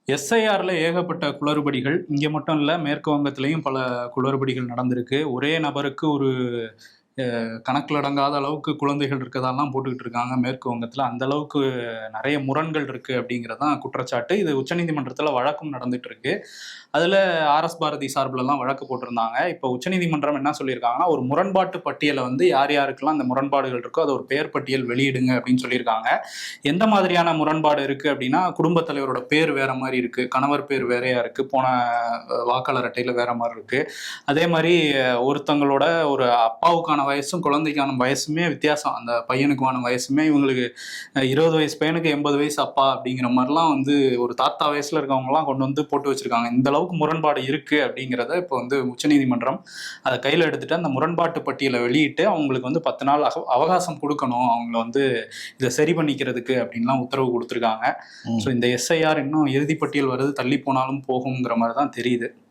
எஸ்ஐஆர்ல ஏகப்பட்ட குளறுபடிகள். இங்க மட்டும் இல்ல, மேற்கு வங்கத்திலயும் பல குளறுபடிகள் நடந்திருக்கு. ஒரே நபருக்கு ஒரு கணக்கில் அடங்காத அளவுக்கு குழந்தைகள் இருக்கதெல்லாம் போட்டுக்கிட்டு இருக்காங்க மேற்கு வங்கத்தில். அந்த அளவுக்கு நிறைய முரண்கள் இருக்கு அப்படிங்கிறதான் குற்றச்சாட்டு. இது உச்சநீதிமன்றத்தில் வழக்கும் நடந்துட்டு இருக்கு. அதுல ஆர்எஸ் பாரதி சார்பிலலாம் வழக்கு போட்டிருந்தாங்க. இப்போ உச்சநீதிமன்றம் என்ன சொல்லியிருக்காங்கன்னா, ஒரு முரண்பாட்டு பட்டியலை வந்து யார் யாருக்கெல்லாம் அந்த முரண்பாடுகள் இருக்கோ அதை ஒரு பெயர் பட்டியல் வெளியிடுங்க அப்படின்னு சொல்லியிருக்காங்க. எந்த மாதிரியான முரண்பாடு இருக்கு அப்படின்னா, குடும்பத் தலைவரோட பேர் வேற மாதிரி இருக்கு, கணவர் பேர் வேறையா இருக்கு, போன வாக்காளர் அட்டையில வேற மாதிரி இருக்கு. அதே மாதிரி ஒருத்தங்களோட ஒரு அப்பாவுக்கான வயசும் குழந்தைக்கான வயசுமே வித்தியாசம். அந்த பையனுக்கான வயசுமே இவங்களுக்கு 20 வயசு பையனுக்கு 80 வயசு அப்பா அப்படிங்கிற மாதிரிலாம் வந்து ஒரு தாத்தா வயசுல இருக்கவங்கலாம் கொண்டு வந்து போட்டு வச்சிருக்காங்க. இந்த அளவுக்கு முரண்பாடு இருக்கு அப்படிங்கிறத இப்போ வந்து உச்சநீதிமன்றம் அதை கையில் எடுத்துட்டு அந்த முரண்பாட்டு பட்டியலை வெளியிட்டு அவங்களுக்கு வந்து 10 நாள் அவகாசம் கொடுக்கணும், அவங்கள வந்து இதை சரி பண்ணிக்கிறதுக்கு அப்படின்லாம் உத்தரவு கொடுத்துருக்காங்க. ஸோ இந்த எஸ்ஐஆர் இன்னும் இறுதிப்பட்டியல் வருது, தள்ளி போனாலும் போகுங்கிற மாதிரி தான் தெரியுது.